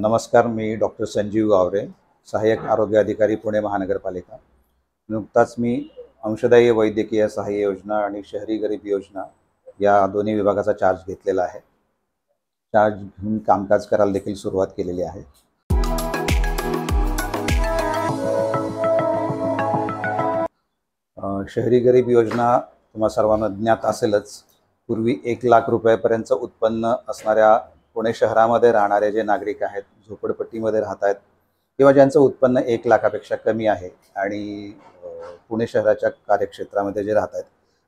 नमस्कार, मी डॉक्टर संजीव गावरे, सहाय्यक आरोग्य अधिकारी पुणे महानगरपालिका। नुकताच मी अंशदायी वैद्यकीय सहाय्य योजना आणि शहरी गरीब योजना या दोन्ही विभागाचा चार्ज घेतलेला आहे। चार्ज घेऊन कामकाज करायला देखील सुरुवात केलेली आहे। शहरी गरीब योजना तुम्हा सर्वांना ज्ञात असेलच। पूर्वी 1 लाख रुपयापर्यंत उत्पन्न असणाऱ्या पुणे शहरामध्ये राहणारे जे नागरिक आहेत, झोपडपट्टीमध्ये राहत आहेत किंवा ज्यांचं उत्पन्न 1 लाखापेक्षा कमी आहे आणि पुणे शहराच्या कार्यक्षेत्रामध्ये जे राहत आहेत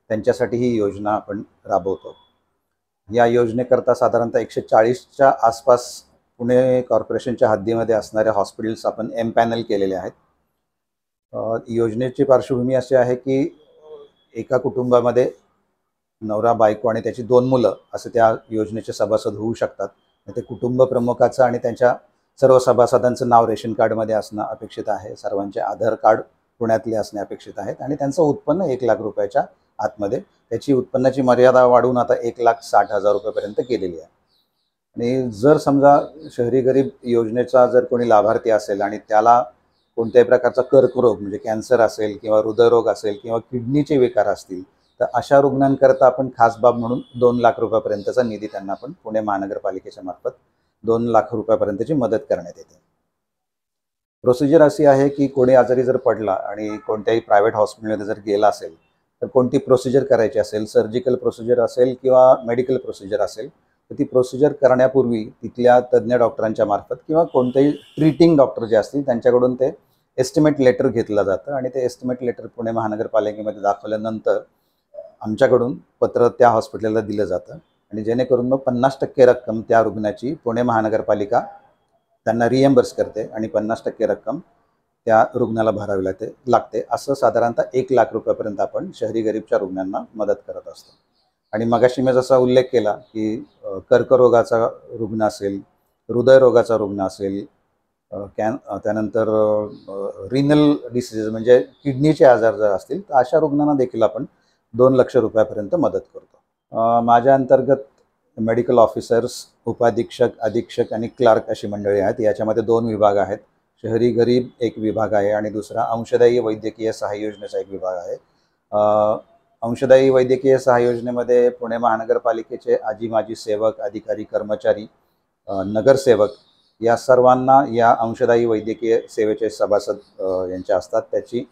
त्यांच्यासाठी ही योजना आपण राबवतो। या योजनेकरता साधारणतः 140च्या आसपास पुणे कॉर्पोरेशनच्या हद्दीमध्ये असणाऱ्या हॉस्पिटल्स आपण एमपॅनल केलेले आहेत। योजनेची पार्श्वभूमी अशी आहे की एका कुटुंबामध्ये नवरा बायको आणि त्याची 2 मुलं असे त्या योजनेचे सभासद होऊ शकतात। ते कुटुंब प्रमुखाचं आणि त्यांच्या सर्व सभासदांचं नाव रेशन कार्डमध्ये असणं अपेक्षित आहे। सर्वांचे आधार कार्ड पुण्यातले असणे अपेक्षित आहेत आणि त्यांचं उत्पन्न 1 लाख रुपयाच्या आतमध्ये। त्याची उत्पन्नाची मर्यादा वाढवून आता 1,60,000 रुपयापर्यंत केलेली आहे। आणि जर समजा शहरी गरीब योजनेचा जर कोणी लाभार्थी असेल आणि त्याला कोणत्याही प्रकारचा कर्करोग म्हणजे कॅन्सर असेल किंवा हृदयरोग असेल किंवा किडनीचे विकार असतील, तर अशा रुग्णांकरता आपण खास बाब म्हणून 2 लाख रुपयापर्यंतचा निधी त्यांना आपण पुणे महानगरपालिकेच्या मार्फत 2 लाख रुपयापर्यंतची मदत करण्यात येते। प्रोसिजर अशी आहे की कोणी आजारी जर पडला आणि कोणत्याही प्रायव्हेट हॉस्पिटलमध्ये जर गेला असेल तर कोणती प्रोसिजर करायची असेल, सर्जिकल प्रोसिजर असेल किंवा मेडिकल प्रोसिजर असेल, तर ती प्रोसिजर करण्यापूर्वी तिथल्या तज्ज्ञ डॉक्टरांच्या मार्फत किंवा कोणतेही ट्रीटिंग डॉक्टर जे असतील त्यांच्याकडून ते एस्टिमेट लेटर घेतलं जातं आणि ते एस्टिमेट लेटर पुणे महानगरपालिकेमध्ये दाखवल्यानंतर आमच्याकडून पत्र त्या हॉस्पिटलला दिलं जातं आणि जेणेकरून मग 50% रक्कम त्या रुग्णाची पुणे महानगरपालिका त्यांना रिएम्बर्स करते आणि 50% रक्कम त्या रुग्णाला भरावी लागते। असं साधारणतः 1 लाख रुपयापर्यंत आपण शहरी गरीबच्या रुग्णांना मदत करत असतो। आणि मगाशी मी जसा उल्लेख केला की कर्करोगाचा रुग्ण असेल, हृदयरोगाचा रुग्ण असेल, त्यानंतर रिनल डिसीज म्हणजे किडनीचे आजार जर असतील तर अशा रुग्णांना देखील आपण 2 लाख रुपयापर्यंत मदत करतो। माझ्या अंतर्गत मेडिकल ऑफिसर्स, उपाधीक्षक, अधीक्षक आणि क्लार्क अशी मंडळी आहेत। याच्यामध्ये 2 विभाग आहेत। शहरी गरीब एक विभाग आहे आणि दुसरा अंशदायी वैद्यकीय सहाय्य योजनेचा एक विभाग आहे। अंशदायी वैद्यकीय सहाय्य योजनेमध्ये पुणे महानगरपालिकेचे आजी माजी सेवक, अधिकारी, कर्मचारी, नगरसेवक या सर्वांना या अंशदायी वैद्यकीय सेवेचे सभासद यांच्या असतात। त्याची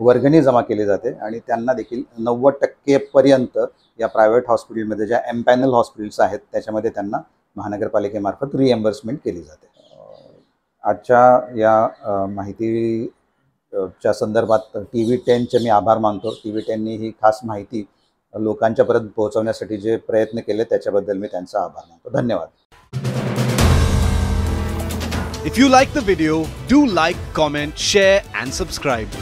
वर्गणी जमा केली जाते आणि त्यांना देखील 90% पर्यंत या प्रायव्हेट हॉस्पिटलमध्ये ज्या एमपॅनल हॉस्पिटल्स आहेत त्याच्यामध्ये त्यांना महानगरपालिकेमार्फत रिएम्बर्समेंट केली जाते। आजच्या या माहितीच्या संदर्भात TV10चे मी आभार मानतो। TV10नी ही खास माहिती लोकांच्यापर्यंत पोहोचवण्यासाठी जे प्रयत्न केले त्याच्याबद्दल मी त्यांचा आभार मानतो। धन्यवाद। If you like the video, do like, comment, share and subscribe.